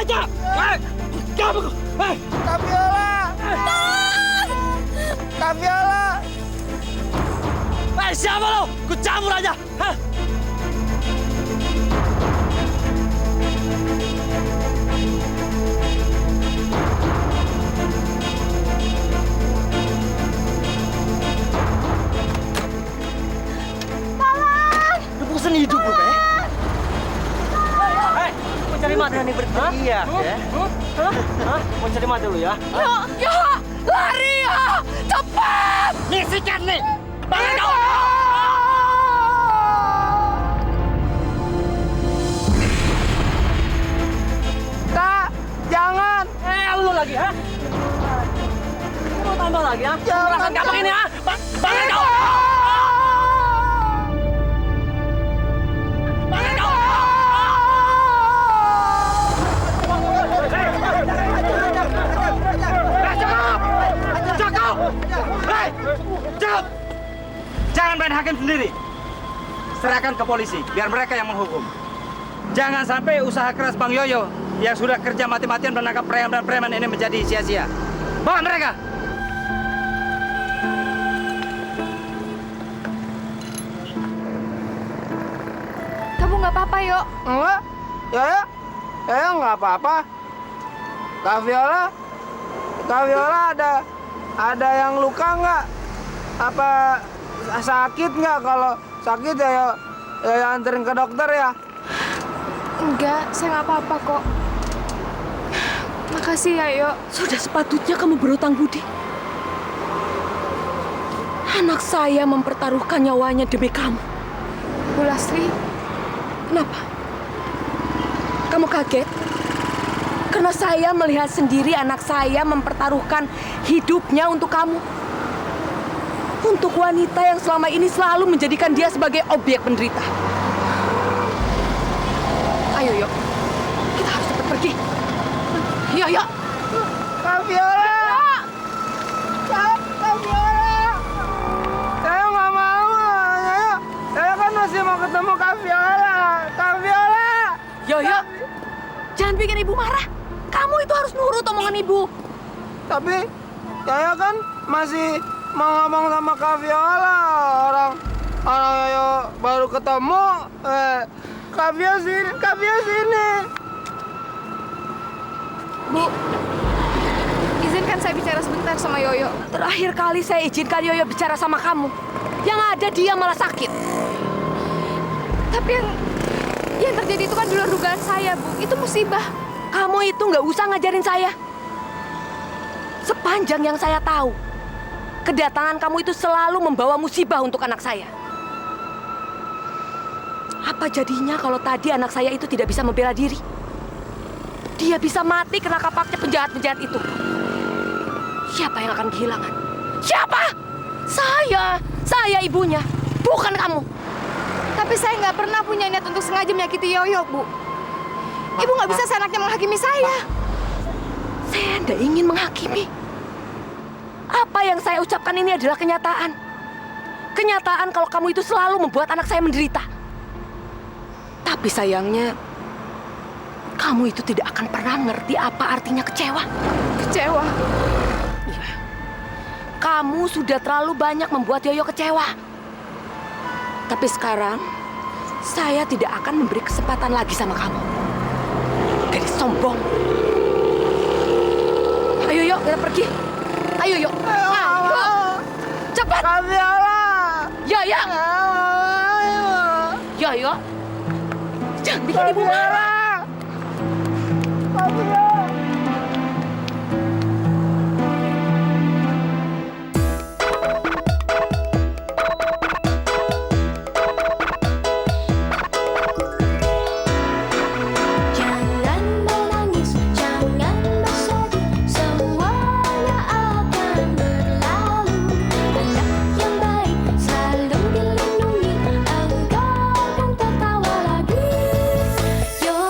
aja! Kamu! Kak Viola! Kak Viola! Siapa lo? Ku campur aja! Hah? Bosan hidup lu, Be. Hei, mau cari mati nih berteriak ya? Hah? Mau cari mati lu ya? Ya, lari ya, cepat! Nih, sikat nih! Bangun kau! Kak, jangan! Lu lagi, ha? Mau tambah lagi, ha? Jangan, Perasaan gampang ini, ha? Bangun kau! Bangun kau! Cukup! Hei! Cukup! Jangan main hakim sendiri. Serahkan ke polisi, biar mereka yang menghukum. Jangan sampai usaha keras Bang Yoyo yang sudah kerja mati-matian menangkap preman dan preman ini menjadi sia-sia. Bawa mereka! Kamu nggak apa-apa, Yo? Enggak? Ya, nggak apa-apa. Kak Viola ada yang luka nggak? Apa sakit nggak? Kalau sakit ya anterin ke dokter ya. Enggak, saya nggak apa-apa kok. Makasih ya, Yo. Sudah sepatutnya kamu berutang budi. Anak saya mempertaruhkan nyawanya demi kamu. Bu Lastri, Kenapa? Kamu kaget? Karena saya melihat sendiri anak saya mempertaruhkan hidupnya untuk kamu. Untuk wanita yang selama ini selalu menjadikan dia sebagai objek penderita. Ayo, yuk. Kita harus cepat pergi. Yuk. Kak Viola! Kak Viola! Saya nggak mau. Saya kan masih mau ketemu Kak Viola. Kak Viola! Yuk. Jangan bikin ibu marah. Kamu itu harus nurut omongan ibu. Tapi saya kan masih mau ngomong sama Kak Viola. Orang Yoyo baru ketemu. Kak Viola sini. Bu, izinkan saya bicara sebentar sama Yoyo. Terakhir kali saya izinkan Yoyo bicara sama kamu. Yang ada dia malah sakit. Tapi yang terjadi itu kan di luar dugaan saya, Bu. Itu musibah. Kamu itu nggak usah ngajarin saya. Sepanjang yang saya tahu, kedatangan kamu itu selalu membawa musibah untuk anak saya. Apa jadinya kalau tadi anak saya itu tidak bisa membela diri? Dia bisa mati kena kapaknya penjahat-penjahat itu. Siapa yang akan kehilangan? Siapa? Saya ibunya, bukan kamu. Tapi saya nggak pernah punya niat untuk sengaja menyakiti Yoyo, Bu. Ibu nggak bisa seenaknya menghakimi saya. Saya tidak ingin menghakimi. Apa yang saya ucapkan ini adalah kenyataan. Kenyataan kalau kamu itu selalu membuat anak saya menderita. Tapi sayangnya, kamu itu tidak akan pernah ngerti apa artinya kecewa. Kecewa. Iya. Kamu sudah terlalu banyak membuat Yoyo kecewa. Tapi sekarang, saya tidak akan memberi kesempatan lagi sama kamu. Gadis sombong. Ayo yuk, kita pergi. Ayo yuk. Ayo. Cepat. Kak Viola! Ya. Ya. Jangan bikin ibu marah. Kak Viola! Jangan menangis, jangan bersedih, semuanya akan berlalu. Anak yang baik selalu dilindungi, engkau akan tertawa lagi. Yoyo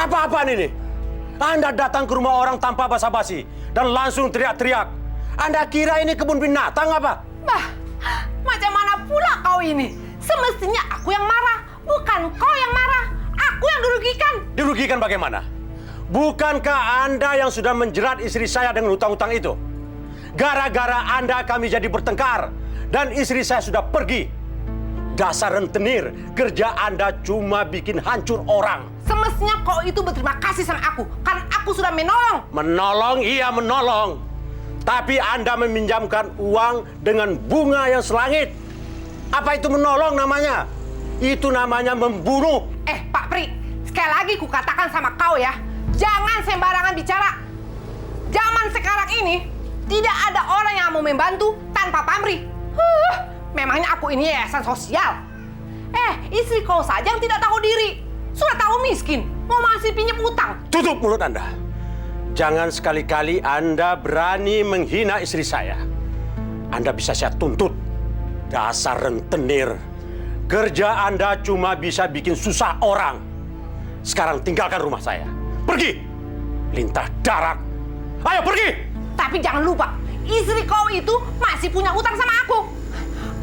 Apa-apaan ini? Anda datang ke rumah orang tanpa basa-basi dan langsung teriak-teriak. Anda kira ini kebun binatang apa? Bah, macam mana pula kau ini? Semestinya aku yang marah, bukan kau yang marah. Aku yang dirugikan. Dirugikan bagaimana? Bukankah Anda yang sudah menjerat istri saya dengan hutang-hutang itu? Gara-gara Anda kami jadi bertengkar dan istri saya sudah pergi. Dasar rentenir, kerja Anda cuma bikin hancur orang. Semestinya kau itu berterima kasih sama aku, karena aku sudah menolong. Menolong, iya menolong. Tapi Anda meminjamkan uang dengan bunga yang selangit. Apa itu menolong namanya? Itu namanya membunuh. Pak Pri, sekali lagi kukatakan sama kau ya, jangan sembarangan bicara. Zaman sekarang ini, tidak ada orang yang mau membantu tanpa pamrih. Memangnya aku ini yayasan sosial? Istri kau saja yang tidak tahu diri. Sudah tahu miskin, mau masih pinjam utang. Tutup mulut Anda. Jangan sekali-kali Anda berani menghina istri saya. Anda bisa saya tuntut. Dasar rentenir. Kerja Anda cuma bisa bikin susah orang. Sekarang tinggalkan rumah saya. Pergi. Lintah darat. Ayo pergi. Tapi jangan lupa, istri kau itu masih punya utang sama aku.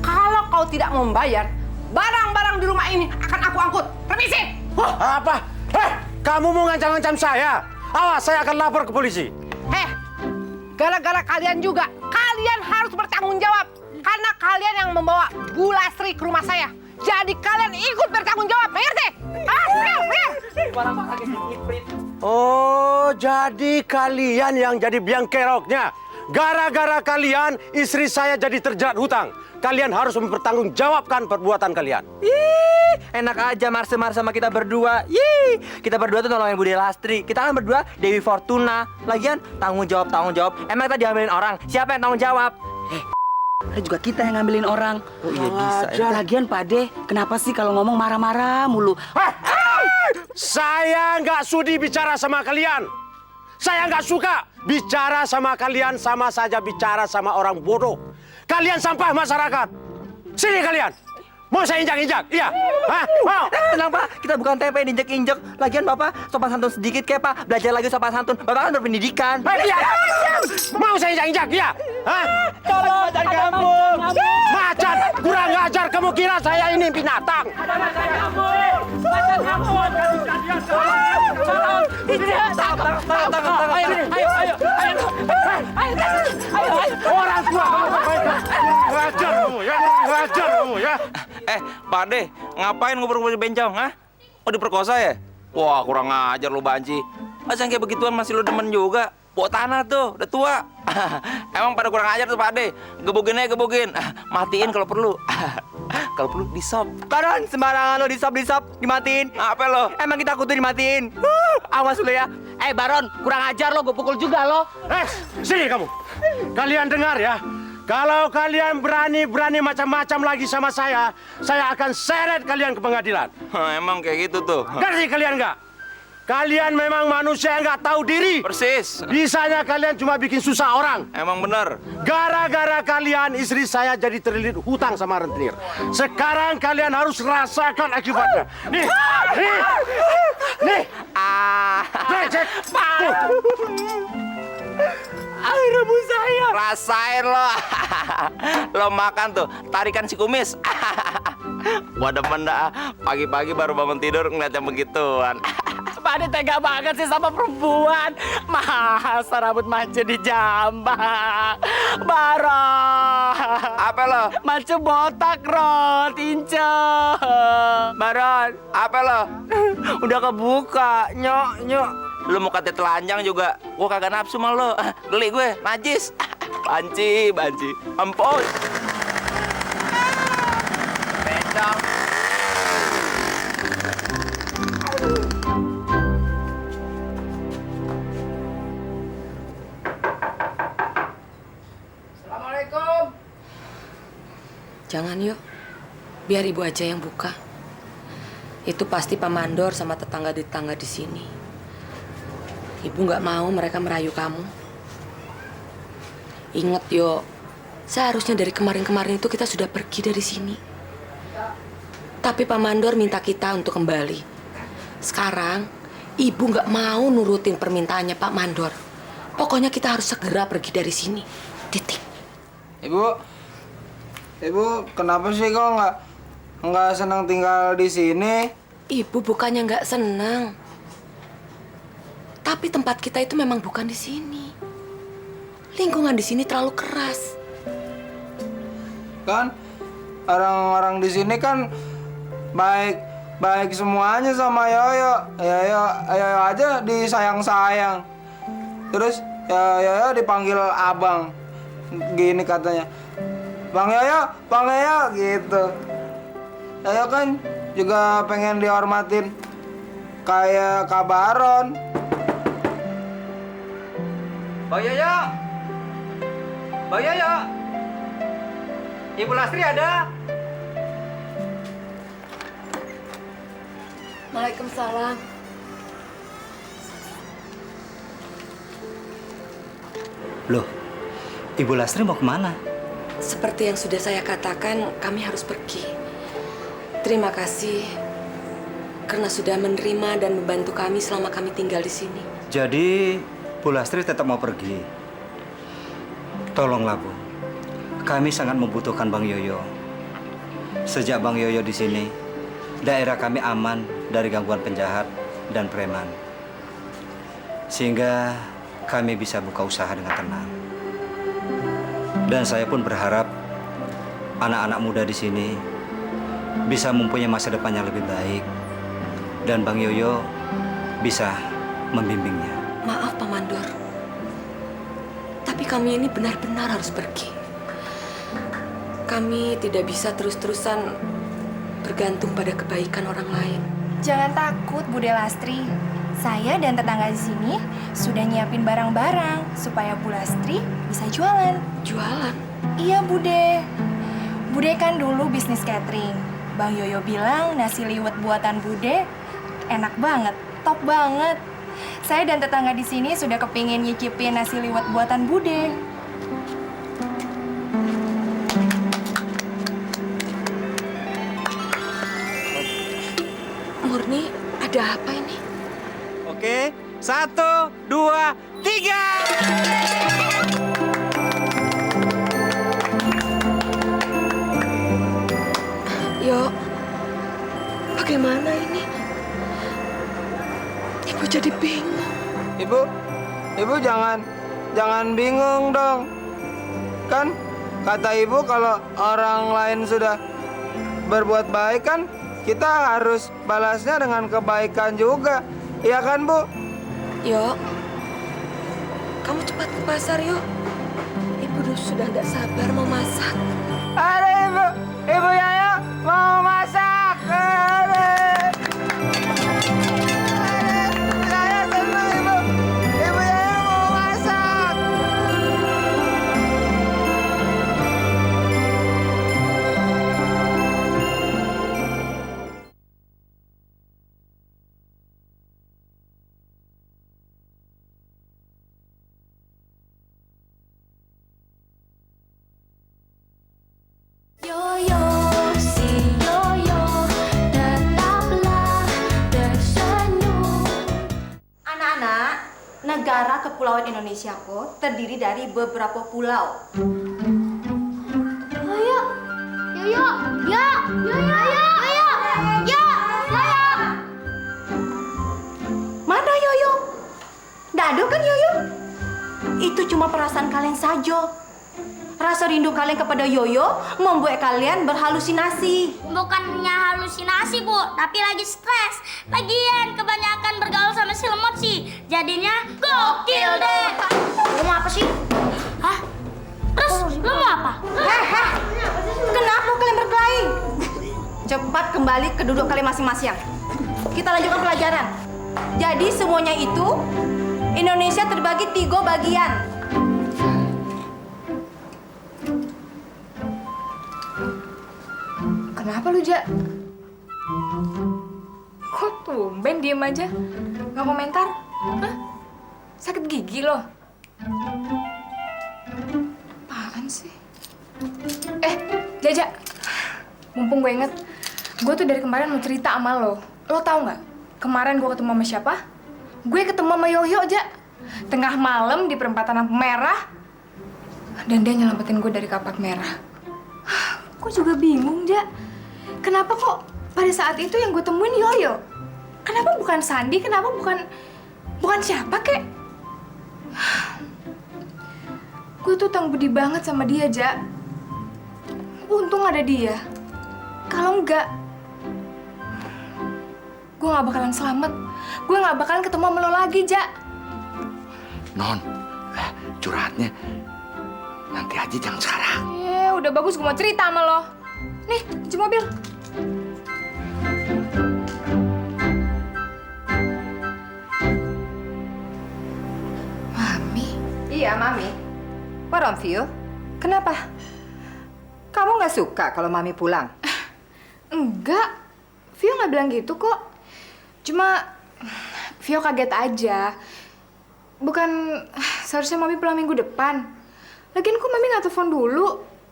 Kalau kau tidak mau membayar, barang-barang di rumah ini akan aku angkut. Permisi. Apa? Kamu mau ngancam-ngancam saya? Awas, saya akan lapor ke polisi. Gara-gara kalian juga, kalian harus bertanggung jawab. Karena kalian yang membawa Bu Lastri ke rumah saya. Jadi kalian ikut bertanggung jawab, mengerti? Oh, jadi kalian yang jadi biang keroknya. Gara-gara kalian, istri saya jadi terjerat hutang. Kalian harus mempertanggungjawabkan perbuatan kalian. Ih, enak aja marse-marse sama kita berdua. Kita berdua tuh nolongin Bude Lastri. Kita kan berdua Dewi Fortuna. Lagian tanggung jawab. Emang kita diambilin orang? Siapa yang tanggung jawab? Ada juga kita yang ngambilin orang. Oh iya bisa. Ya. Lagian Pak De, kenapa sih kalau ngomong marah-marah mulu? Saya nggak sudi bicara sama kalian. Saya nggak suka bicara sama kalian, sama saja bicara sama orang bodoh. Kalian sampah masyarakat. Sini kalian. Mau saya injak-injak? Iya. Hah? Mau? Tenang Pak, kita bukan TP injek-injek. Lagian Bapak sopan santun sedikit kayak Pak. Belajar lagi sopan santun. Bapak kan berpendidikan. Iya. Mau saya injak-injak? Iya. Hah? Tolong macan kampung. Macan, kurang ajar kamu kira saya ini binatang. Orang tua ngajar kamu ya, ngajar kamu ya. Pak De, ngapain ngobrol-ngobrol bencong, ha? Mau diperkosa ya? Wah, kurang ajar lu, Banci. Masa kayak begituan masih lu demen juga? Bawa tanah tuh, udah tua. Emang pada kurang ajar tuh, Pak De. Gebugin aja, gebugin. Matiin kalau perlu. Kalau perlu, disop. Baron, sembarangan lo disop, dimatiin. Apa lo? Emang kita kutu dimatiin. Awas lu ya. Baron, kurang ajar lo, gue pukul juga lo. Sini kamu. Kalian dengar ya. Kalau kalian berani macam-macam lagi sama saya akan seret kalian ke pengadilan. Emang kayak gitu tuh. Ngerti kalian nggak? Kalian memang manusia yang nggak tahu diri. Persis. Bisanya kalian cuma bikin susah orang. Emang bener. Gara-gara kalian istri saya jadi terlilit hutang sama rentenir. Sekarang kalian harus rasakan akibatnya. Nih. Cek. Air rebus saya. Rasain lo. Lo makan tuh, tarikan si kumis. Gua demen dah. Pagi-pagi baru bangun tidur ngeliat yang begituan. Pak De tega banget sih sama perempuan. Masa rambut mancung dijambak. Baron. Apa lo? Mancung botak, Ron. Tince. Baron, Apa lo? udah kebuka. Nyok. Lu mau kata telanjang juga, gua kagak nafsu sama lo. Geli gue, najis. Banci. Ampun. Bencong. Assalamualaikum. Jangan yuk, biar ibu aja yang buka. Itu pasti Pak Mandor sama tetangga-tetangga di sini. Ibu nggak mau mereka merayu kamu. Ingat yo, seharusnya dari kemarin-kemarin itu kita sudah pergi dari sini. Tapi Pak Mandor minta kita untuk kembali. Sekarang Ibu nggak mau nurutin permintaannya Pak Mandor. Pokoknya kita harus segera pergi dari sini. Titik. Ibu kenapa sih kok nggak senang tinggal di sini? Ibu bukannya nggak senang. Tapi tempat kita itu memang bukan di sini. Lingkungan di sini terlalu keras. Kan orang-orang di sini kan baik semuanya sama Yoyo. Yoyo aja disayang-sayang. Terus Yoyo dipanggil abang. Gini katanya. Bang Yoyo gitu. Yoyo kan juga pengen dihormatin kayak Kak Baron. Bang Yoyo! Bang Yoyo! Ibu Lastri ada? Waalaikumsalam. Loh, Ibu Lastri mau kemana? Seperti yang sudah saya katakan, kami harus pergi. Terima kasih karena sudah menerima dan membantu kami selama kami tinggal di sini. Jadi, Bu Lastri tetap mau pergi. Tolonglah, Bu. Kami sangat membutuhkan Bang Yoyo. Sejak Bang Yoyo di sini, daerah kami aman dari gangguan penjahat dan preman. Sehingga kami bisa buka usaha dengan tenang. Dan saya pun berharap anak-anak muda di sini bisa mempunyai masa depan yang lebih baik. Dan Bang Yoyo bisa membimbingnya. Maaf Pak Mandor, tapi kami ini benar-benar harus pergi. Kami tidak bisa terus-terusan bergantung pada kebaikan orang lain. Jangan takut, Bude Lastri. Saya dan tetangga di sini sudah nyiapin barang-barang supaya Bu Lastri bisa jualan. Jualan? Iya, Bude. Bude kan dulu bisnis catering. Bang Yoyo bilang nasi liwet buatan Bude enak banget, top banget. Saya dan tetangga di sini sudah kepingin nyicipin nasi liwet buatan Bude. Murni, ada apa ini? Oke, 1, 2, 3. Yo, bagaimana ini? Ibu jadi bingung. Ibu jangan bingung dong. Kan kata ibu kalau orang lain sudah berbuat baik kan kita harus balasnya dengan kebaikan juga. Iya kan, Bu? Yo, kamu cepat ke pasar, yo. Ibu sudah tidak sabar mau masak. Ada Ibu Yoyo mau masak. Saya senang Ibu Yoyo mau masak. Yoyo, si Yoyo, tetaplah tersenyum. Anak-anak, negara Kepulauan Indonesia kok terdiri dari beberapa pulau. Yoyo, Yoyo, ya, Yoyo, Yoyo, ya, Yoyo. Mana Yoyo? Nggak ada kan Yoyo? Itu cuma perasaan kalian saja. Rasa rindu kalian kepada Yoyo membuat kalian berhalusinasi. Bukannya halusinasi, Bu, tapi lagi stres. Lagian kebanyakan bergaul sama si lemot sih. Jadinya gokil deh. Lu mau apa sih? Hah? Terus lu mau apa? Kenapa kalian berkelahi? Cepat kembali ke duduk kalian masing-masing. Kita lanjutkan pelajaran. Jadi semuanya itu Indonesia terbagi 3 bagian. Kenapa lu, Ja? Kok tumben diem aja? Nggak komentar? Hah? Sakit gigi loh? Apaan sih? Jaja, mumpung gue inget, gue tuh dari kemarin mau cerita sama lo. Lo tau nggak? Kemarin gue ketemu sama siapa? gue ketemu sama Yoyo, Ja. Tengah malam di perempatan lampu merah. Dan dia nyelamatin gue dari kapak merah. Gue juga bingung, Ja. Kenapa kok pada saat itu yang gue temuin Yoyo? Kenapa bukan Sandi? Kenapa bukan siapa, kek? Gue tuh utang budi banget sama dia, Ja. Untung ada dia. Kalau enggak, gue gak bakalan selamat. Gue gak bakalan ketemu sama lo lagi, Ja. Non, curhatnya nanti aja, jangan sekarang. Udah bagus, gue mau cerita sama lo. Nih, cuci mobil. Mami? Iya, Mami. What wrong, Vio? Kenapa? Kamu nggak suka kalau Mami pulang? Enggak. Vio nggak bilang gitu kok. Cuma Vio kaget aja. Bukan seharusnya Mami pulang minggu depan. Lagian kok Mami nggak telepon dulu?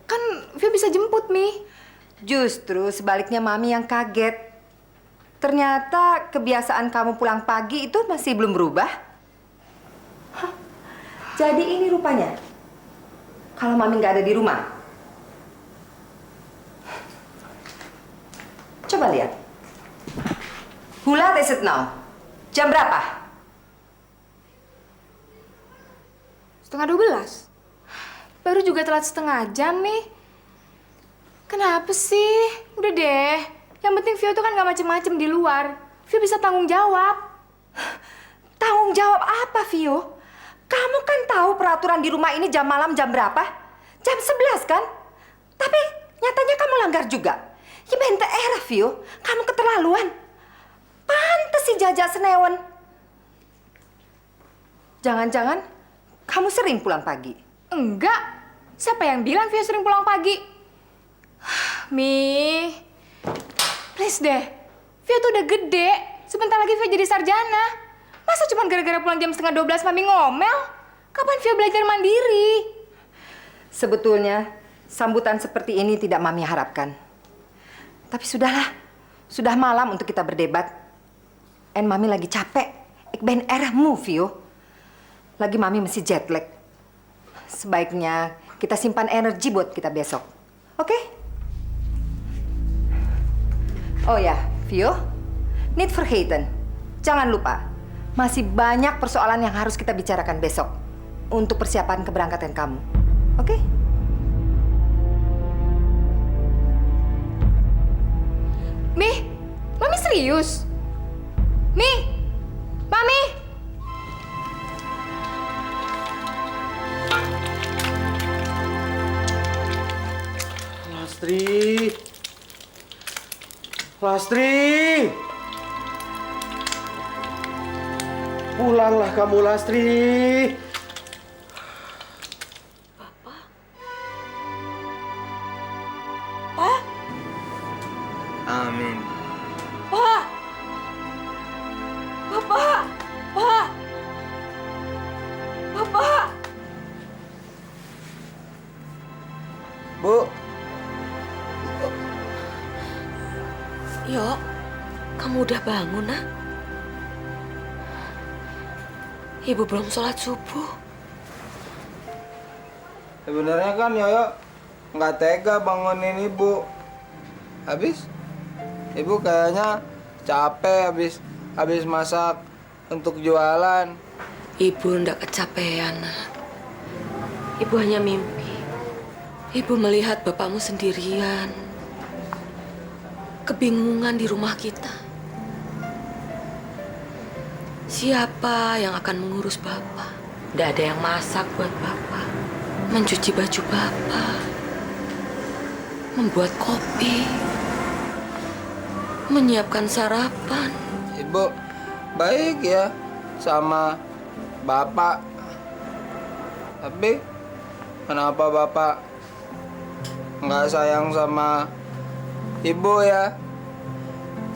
Kan Vio bisa jemput, Mi. Justru sebaliknya Mami yang kaget. Ternyata kebiasaan kamu pulang pagi itu masih belum berubah. Hah? Jadi ini rupanya. Kalau Mami nggak ada di rumah. Coba lihat. Hula is it now? Jam berapa? 11:30. Baru juga telat setengah jam nih. Kenapa sih? Udah deh. Yang penting Vio tuh kan gak macem-macem di luar. Vio bisa tanggung jawab. Tanggung jawab apa, Vio? Kamu kan tahu peraturan di rumah ini jam malam jam berapa? Jam 11 kan? Tapi nyatanya kamu langgar juga. Ya bente era, Vio. Kamu keterlaluan. Pantes si Jajak senewen. Jangan-jangan kamu sering pulang pagi? Enggak. Siapa yang bilang Vio sering pulang pagi? Mi, please deh. Vio tuh udah gede. Sebentar lagi Vio jadi sarjana. Masa cuma gara-gara pulang jam 11:30 Mami ngomel? Kapan Vio belajar mandiri? Sebetulnya sambutan seperti ini tidak Mami harapkan. Tapi sudahlah. Sudah malam untuk kita berdebat. En Mami lagi capek. Ik ben erg moe, Vio. Lagi Mami masih jet lag. Sebaiknya kita simpan energi buat kita besok. Oke? Oh ya, Vio. Niet vergeten. Jangan lupa. Masih banyak persoalan yang harus kita bicarakan besok. Untuk persiapan keberangkatan kamu. Oke? Mi, Mami serius? Mi, Mami. Lastri. Lastri. Pulanglah kamu, Lastri. Amin. Pak! Bapak! Pak! Bapak! Bu, Yo, kamu udah bangun, nak? Ibu belum sholat subuh. sebenarnya kan Yoyo nggak tega bangunin ibu. Habis, ibu kayaknya capek habis masak untuk jualan. Ibu ndak kecapean, nak. Ibu hanya mimpi. Ibu melihat bapakmu sendirian. Kebingungan di rumah kita. Siapa yang akan mengurus bapak? Ndak ada yang masak buat bapak. Mencuci baju bapak. Membuat kopi. Menyiapkan sarapan. Ibu baik ya sama bapak. Tapi kenapa bapak nggak sayang sama ibu ya?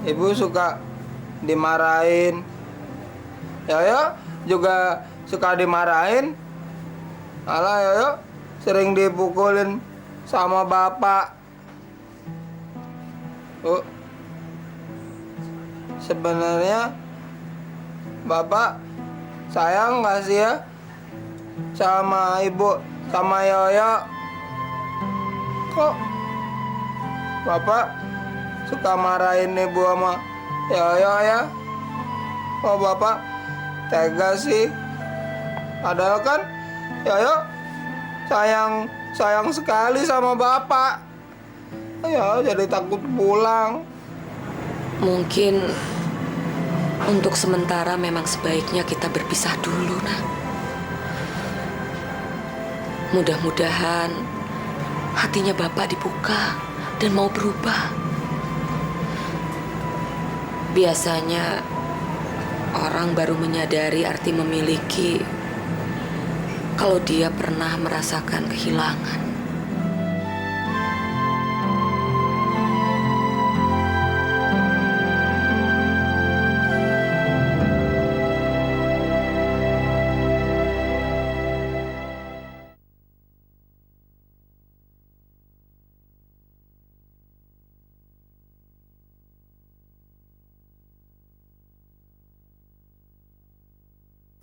Ibu suka dimarahin. Yoyo juga suka dimarahin. Malah Yoyo sering dipukulin sama bapak. Sebenarnya Bapak sayang nggak sih ya sama Ibu, sama Yoyo? Kok Bapak suka marahin Ibu sama Yoyo ya? Kok Bapak tega sih? Padahal kan Yoyo sayang sekali sama Bapak. Ya, jadi takut pulang. Mungkin untuk sementara memang sebaiknya kita berpisah dulu, Nak. Mudah-mudahan hatinya Bapak dibuka dan mau berubah. Biasanya orang baru menyadari arti memiliki kalau dia pernah merasakan kehilangan.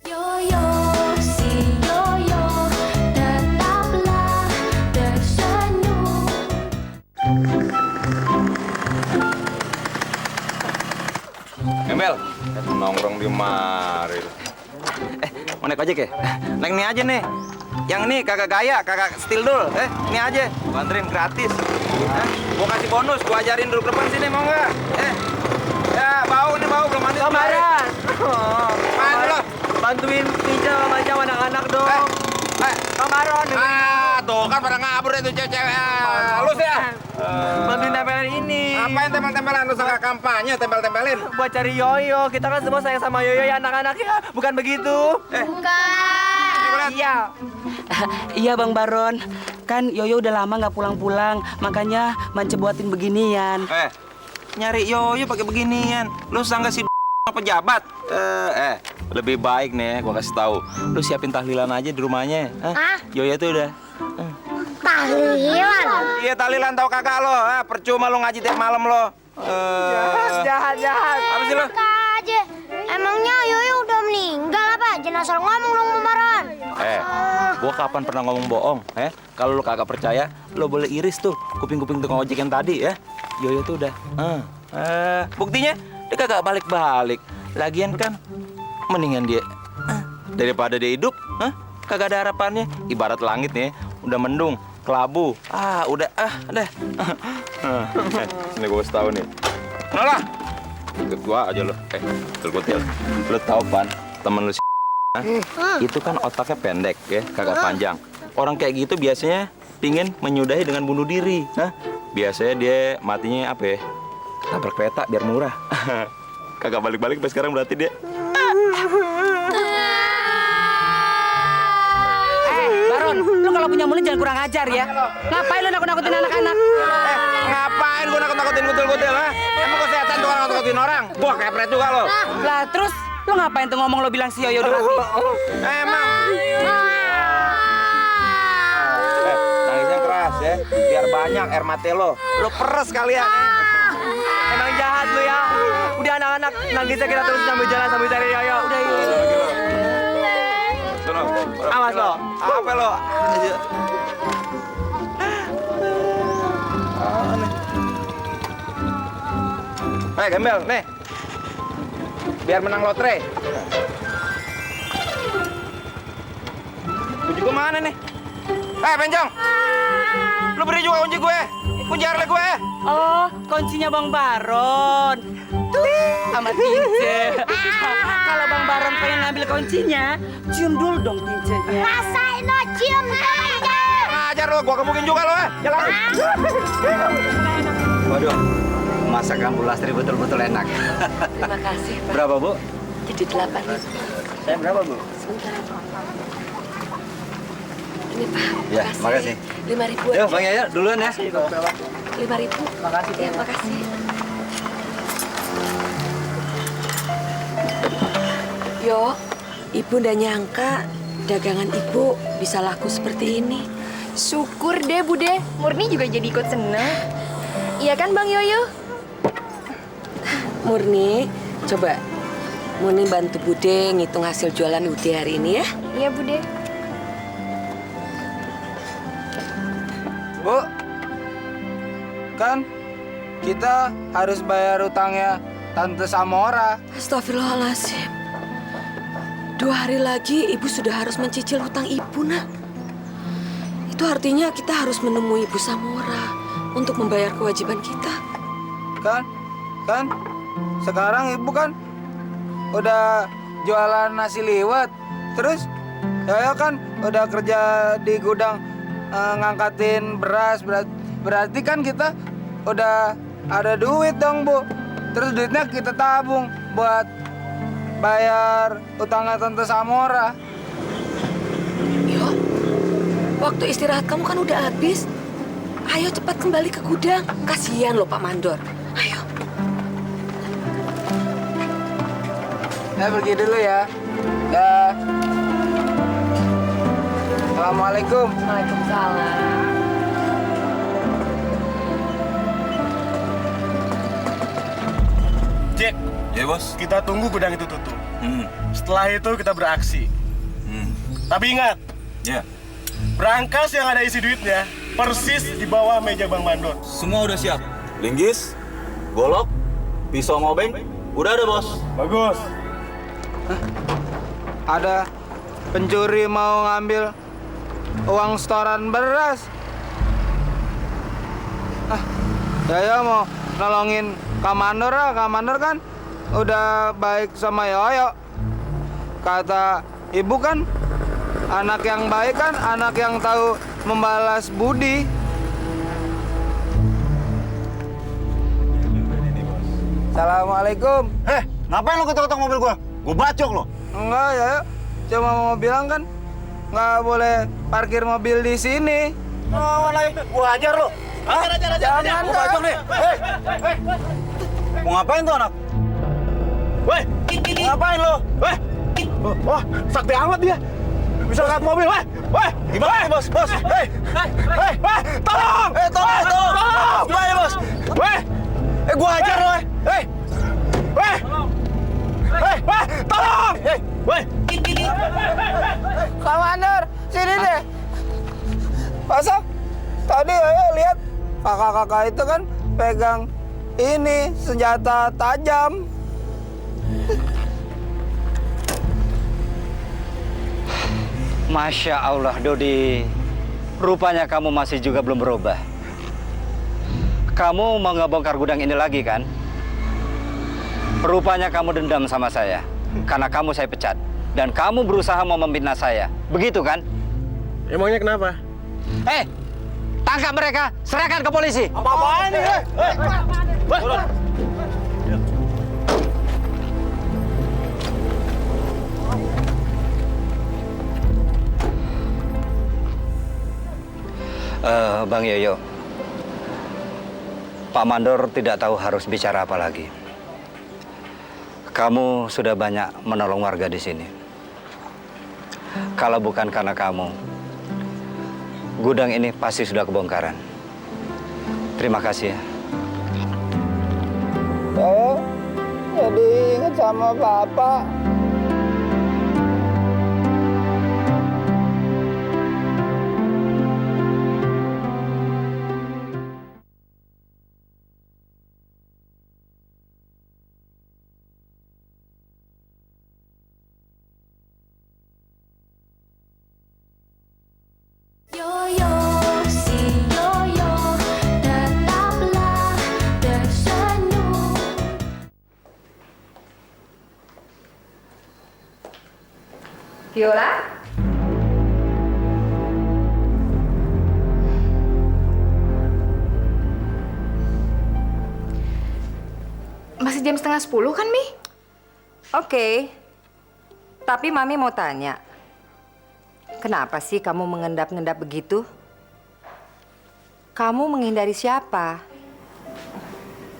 Yoyo, si Yoyo, tetaplah tersenyum. Gembel, nongkrong di mari. Mau naik ojek ya? Naik nih aja nih. Yang ini kagak gaya, kagak stil dul. Ini aja, gua anterin gratis. Gua kasih bonus, gua ajarin duduk depan sini mau nggak? Ya bau nih bau belum mandi. Kamaran. Mandi lo. Bantuin pinjam sama macam anak-anak dong. Kamaron. Tuh kan pada ngabur itu cewek-cewek. Halus ya. Bantuin tempelin ini. Ngapain tempel-tempelan? Lu suka kampanye tempel-tempelin? Buat cari Yoyo. Kita kan semua sayang sama Yoyo ya anak-anak ya. Bukan begitu? Iya. Iya Bang Baron, kan Yoyo udah lama nggak pulang-pulang, makanya Mance buatin beginian. Nyari Yoyo pakai beginian. Lu sangka si pejabat? Lebih baik nih, gua kasih tahu. Lu siapin tahlilan aja di rumahnya. Yoyo tuh udah. Tahlilan? Iya tahlilan tahu kagak lo? Percuma lo ngaji tiap malam lo. Jahat. Apa sih lo? Aja. Emangnya Yoyo udah meninggal apa? Jangan asal ngomong dong, Bang Baron. Gua kapan pernah ngomong bohong? Kalau lo kagak percaya, lo boleh iris tuh kuping-kuping tukang ojek yang tadi ya. Yoyo tuh udah. Buktinya dia kagak balik-balik. Lagian kan mendingan dia daripada dia hidup, kagak ada harapannya. Ibarat langit nih, udah mendung, kelabu. Udah deh. Ini gue kasih tahu nih. Nolah. Ikut gua aja lo. Kutil. Lo tahu Pan, temen lu itu kan otaknya pendek ya, kagak panjang. Orang kayak gitu biasanya pingin menyudahi dengan bunuh diri. Biasanya dia matinya apa ya? Tabrak kereta biar murah. Kagak balik-balik sampai sekarang berarti dia. Baron, lu kalau punya mulut jangan kurang ajar ya. Ngapain lu nakut-nakutin anak-anak? Ngapain gua nakut-nakutin kutil-kutil, Emang gua setan tuh orang nakut-nakutin orang? Gua kepret juga lo. Lah terus lu ngapain tuh ngomong lo bilang si Yoyo udah mati? Emang. Nangisnya keras ya, biar banyak air mata lo. Lo peres kalian. Emang jahat lu ya. Udah anak-anak, nangisnya kita terus sambil jalan sambil cari Yoyo. Udah ini. Awas lo. Apa lo? Gembel, nih. Biar menang lotre. Kunci gue mana nih? Benjong. Lu beri juga kunci gue. Kunci harga gue. Oh, kuncinya Bang Baron. Tuh, sama Tince. Kalau Bang Baron pengen ngambil kuncinya, cium dulu dong Tince-nya. Rasain lo, cium aja. Ngajar lo, gua kebukin juga lo, Jalan. Waduh, masakan Bu Lastri betul-betul enak. Terima kasih, Pak. Berapa, Bu? Jadi 8.000. Saya berapa, Bu? Sebentar. Ini Pak. Ya, makasih. 5.000 Yuk, aja. Bang Yaya, duluan ya. 5.000. Makasih. Ya, makasih. Yo, Ibu ndak nyangka dagangan Ibu bisa laku seperti ini. Syukur deh, Bude. Murni juga jadi ikut seneng. Iya kan, Bang Yoyo? Murni, coba Muni bantu Bude ngitung hasil jualan Bude hari ini ya. Iya, Bude. Bu, kan kita harus bayar utangnya Tante Samora. Astagfirullahaladzim. 2 hari lagi ibu sudah harus mencicil hutang ibu, nak. Itu artinya kita harus menemui Ibu Samora untuk membayar kewajiban kita. Kan sekarang ibu kan udah jualan nasi liwet. Terus saya kan udah kerja di gudang ngangkatin beras. Berarti kan kita udah ada duit dong, Bu. Terus duitnya kita tabung buat bayar utangnya Tante Samora. Yo, waktu istirahat kamu kan udah habis. Ayo cepat kembali ke gudang. Kasihan loh Pak Mandor. Ayo. Saya pergi dulu ya. Ya. Assalamualaikum. Waalaikumsalam. Jack, Ya bos. kita tunggu gudang itu tutup. Setelah itu kita beraksi. Tapi ingat, Ya. brankas yang ada isi duitnya persis di bawah meja Bang Mandor. Semua udah siap. Linggis, golok, pisau mobeng, udah ada bos. Bagus. Ada pencuri mau ngambil uang setoran beras. Saya mau nolongin Kak Mandor lah. Kak Mandor kan udah baik sama Yoyo. Kata ibu kan, anak yang baik kan anak yang tahu membalas budi. Assalamualaikum. Ngapain lo ketok-ketok mobil gua? Gua bacok lo. Enggak ya, cuma mau bilang kan nggak boleh parkir mobil di sini. Oh, gua ajar lo. Jangan Gua bacok nih. Mau ngapain tuh anak? Weh, mau ngapain lo? Weh. Wah, sakti amat dia. Bisa angkat mobil, weh. Weh, gimana bos? Bos, hei, tolong! Tolong! Gimana bos? Weh, gua ajar lo, weh. Weh, tolong! Weh. Kak Mandor, sini deh. Pasang. Tadi Yoyo lihat kakak-kakak itu kan pegang ini senjata tajam. Masya Allah, Dodi. Rupanya kamu masih juga belum berubah. Kamu mau ngebongkar gudang ini lagi, kan? Rupanya kamu dendam sama saya. Karena kamu saya pecat. Dan kamu berusaha mau memfitnah saya. Begitu, kan? Emangnya kenapa? Tangkap mereka, serahkan ke polisi. Apa-apaan nih? Bang Yoyo, Pak Mandor tidak tahu harus bicara apa lagi. Kamu sudah banyak menolong warga di sini. Kalau bukan karena kamu, gudang ini pasti sudah kebongkaran. Terima kasih ya. Saya jadi ingat sama Bapak. Yoyo, si Yoyo, tetaplah tersenyum. Viola? Masih jam 9:30 kan, Mi? Oke. Tapi Mami mau tanya. Kenapa sih kamu mengendap-ngendap begitu? Kamu menghindari siapa?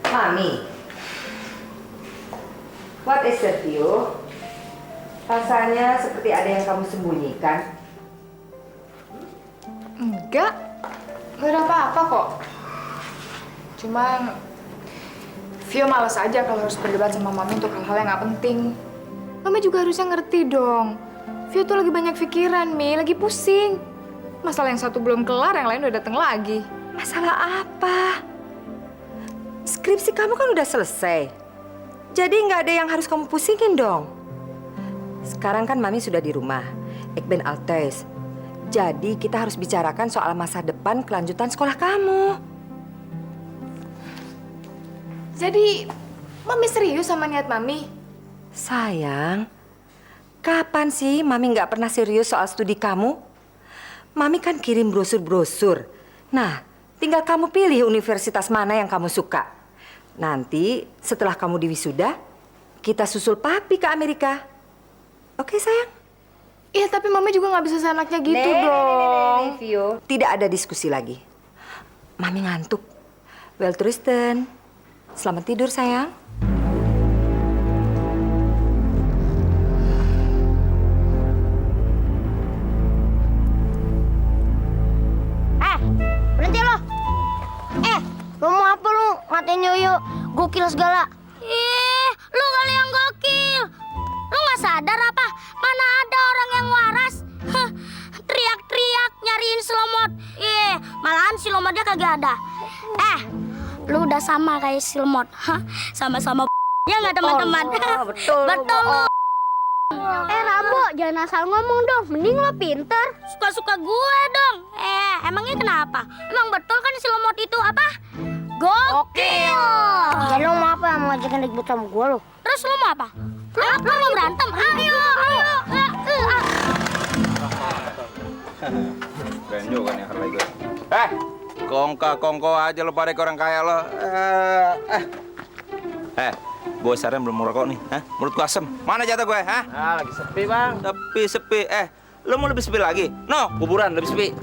Mami. What is it, Vio? Rasanya seperti ada yang kamu sembunyikan. Enggak ada apa-apa kok. Cuma Vio malas aja kalau harus berdebat sama Mami untuk hal-hal yang nggak penting. Mami juga harusnya ngerti dong. Vio tuh lagi banyak pikiran, Mi. Lagi pusing. Masalah yang satu belum kelar, yang lain udah datang lagi. Masalah apa? Skripsi kamu kan udah selesai. Jadi nggak ada yang harus kamu pusingin dong. Sekarang kan Mami sudah di rumah. Ik ben al thuis. Jadi kita harus bicarakan soal masa depan kelanjutan sekolah kamu. Jadi, Mami serius sama niat Mami? Sayang, kapan sih Mami nggak pernah serius soal studi kamu? Mami kan kirim brosur-brosur. Nah, tinggal kamu pilih universitas mana yang kamu suka. Nanti setelah kamu diwisuda, kita susul Papi ke Amerika. Oke sayang? Iya, tapi Mami juga nggak bisa seenaknya gitu dong. Vio. Tidak ada diskusi lagi. Mami ngantuk. Well, Tristan. Selamat tidur, sayang. Berhenti lo. Lu mau apa lu? Ngatain Yoyo gokil segala. Lu kali yang gokil. Lu nggak sadar apa? Mana ada orang yang waras? Teriak-teriak nyariin Silomot. Malahan Silomotnya kagak ada. Lu udah sama kayak Silomot. Sama-sama ya nggak teman-teman? Betul. Betul. Rambo, jangan asal ngomong dong. Mending lo pinter. Suka-suka gue dong. Emangnya kenapa? Emang betul kan Silomot itu apa? Gokil. Ya lo mau apa? Mau ngajakin ribut sama gue lo. Terus lo mau apa? Lo mau berantem? Ayo. Keren juga nih Harley gue. Kongko aja lo pada ke orang kaya lo. Gue saran belum merokok nih, Mulut gue asem. Mana jatah gue, Lagi sepi, Bang. Sepi. Lo mau lebih sepi lagi? No, kuburan lebih sepi.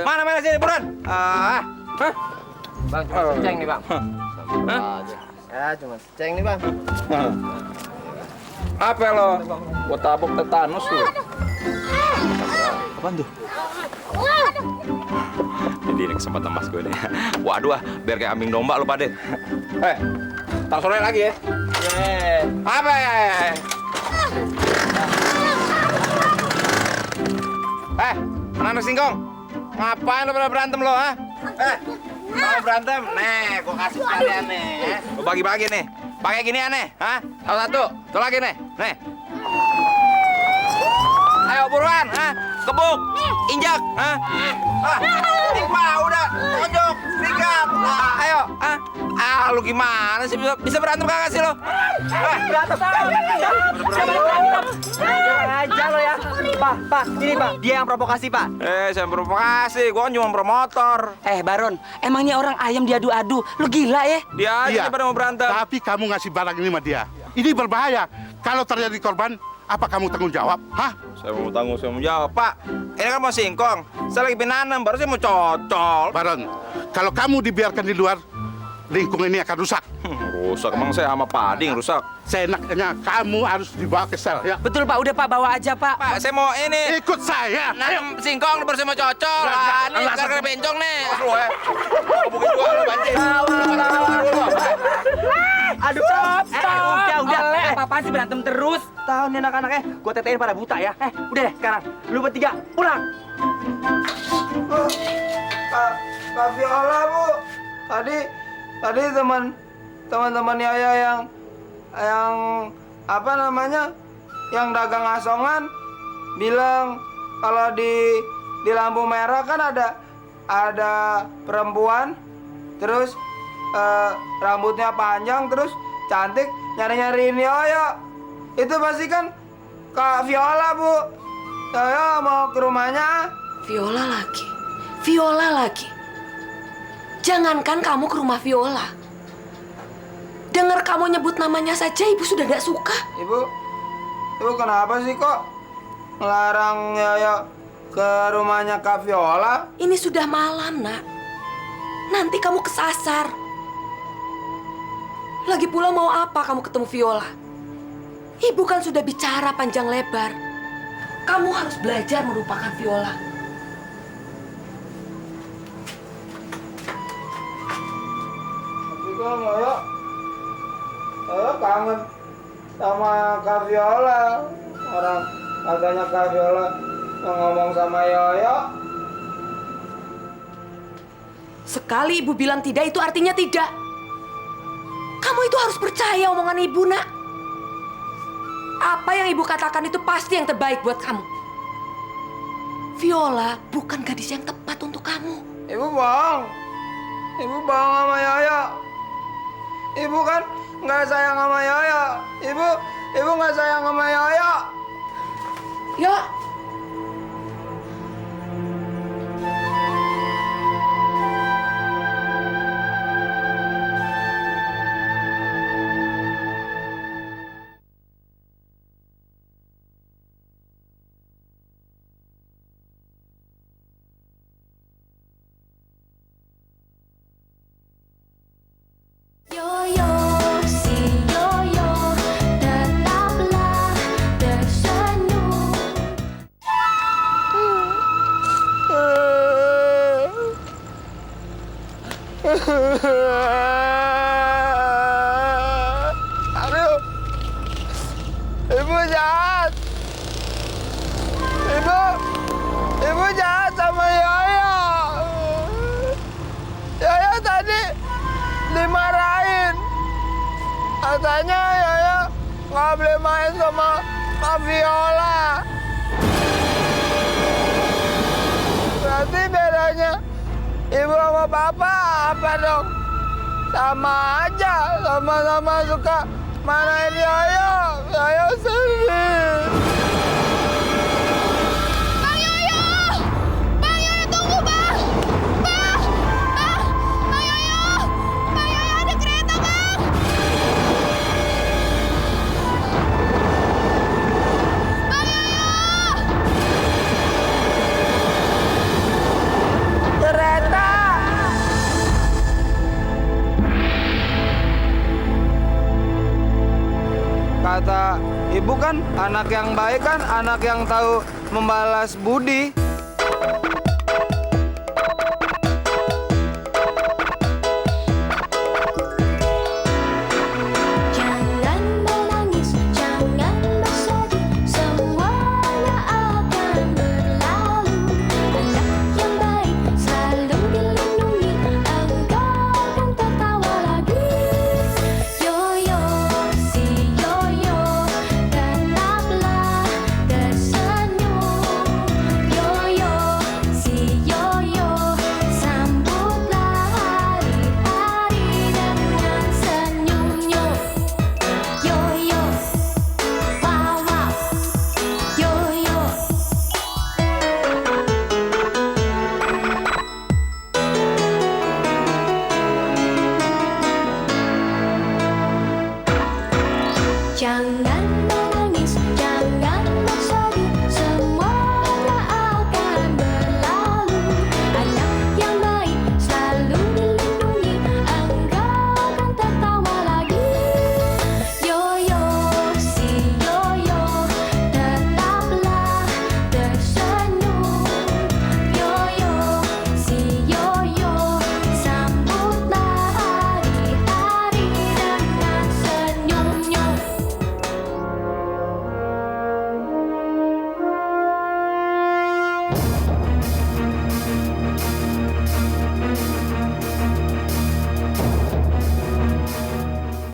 Mana sini kuburan? Bang, cuma seceng nih, Bang. Ya, cuma seceng nih, Bang. Apa lo? Gue tabok tetanus lo. Apaan tuh? Ini kesempatan mas gue nih. Waduh, biar kayak ambing domba lo pade. Ntar sore lagi ya. Apa? Anak-anak singkong. Ngapain lo pada berantem lo, Mau berantem? Nih, gue kasih kalian nih. Lo bagi-bagi nih. Pakai gini aneh, Satu. Tuh lagi nih. Nih. Ayo buruan, Kebuk, injak, Timpa, udah, tonjok, sikat. Ayo, lu gimana sih bisa berantem kagak sih lo? Berantem. Aja lo ya. Pak, ini Pak, dia yang provokasi Pak. Saya provokasi, gua kan cuma promotor. Baron, emangnya orang ayam diadu-adu? Lu gila ya? Dia aja pada mau berantem. Tapi kamu ngasih barang ini sama dia. Ini berbahaya. Kalau terjadi korban, apa kamu tanggung jawab? Saya mau jawab, Pak. Ini kan mau singkong. Saya lagi nanam, baru saya mau cocol. Baron, kalau kamu dibiarkan di luar, lingkungan ini akan rusak. Rusak, emang saya sama padi yang rusak. Seenaknya kamu harus dibawa ke sel, ya. Betul Pak, udah Pak, bawa aja Pak. Pak, saya mau ini. Ikut saya. Nanam singkong, baru saya mau cocol. Ini gara-gara bencong nih. Lu ya. Bukin gua lu banci. Aduh, udah. Apa-apaan sih berantem terus? Tahu nih anak-anaknya, gue tetein pada buta ya. Udah deh, sekarang lu bertiga pulang. Kak Viola, Bu. Tadi teman-teman Yaya yang apa namanya? Yang dagang asongan bilang kalau di lampu merah kan ada perempuan terus rambutnya panjang terus cantik nyari-nyariin Yoyo. Itu pasti kan Kak Viola, Bu. Yoyo mau ke rumahnya. Viola lagi. Jangankan kamu ke rumah Viola. Dengar kamu nyebut namanya saja ibu sudah tidak suka. Ibu kenapa sih kok ngelarang Yoyo ke rumahnya Kak Viola? Ini sudah malam, Nak. Nanti kamu kesasar. Lagi pula mau apa kamu ketemu Viola? Ibu kan sudah bicara panjang lebar. Kamu harus belajar melupakan Viola. Tapi kan Yoyo kangen sama Kak Viola. Orang katanya Kak Viola mau ngomong sama Yoyo. Sekali ibu bilang tidak, itu artinya tidak. Kamu itu harus percaya omongan ibu, nak. Apa yang ibu katakan itu pasti yang terbaik buat kamu. Viola bukan gadis yang tepat untuk kamu. Ibu bohong. Ibu bohong sama Yoyo. Ibu kan nggak sayang sama Yoyo. Ibu nggak sayang sama Yoyo. Yo. Yoyo, si Yoyo, tetaplah tersenyum. Aduh, ibu jahat. Ibu jahat sama Yoyo. Yoyo tadi dimarahin. Katanya Yoyo nggak boleh main sama Kak Viola. Berarti bedanya ibu sama bapak apa dong? Sama aja, sama-sama suka marahin Yoyo. Yoyo sedih. Bang Yoyo! Bang Yoyo tunggu, Bang! Bang! Bang! Bang Yoyo! Bang Yoyo ada kereta, Bang! Bang Yoyo! Kereta. Kata ibu kan anak yang baik kan anak yang tahu membalas budi.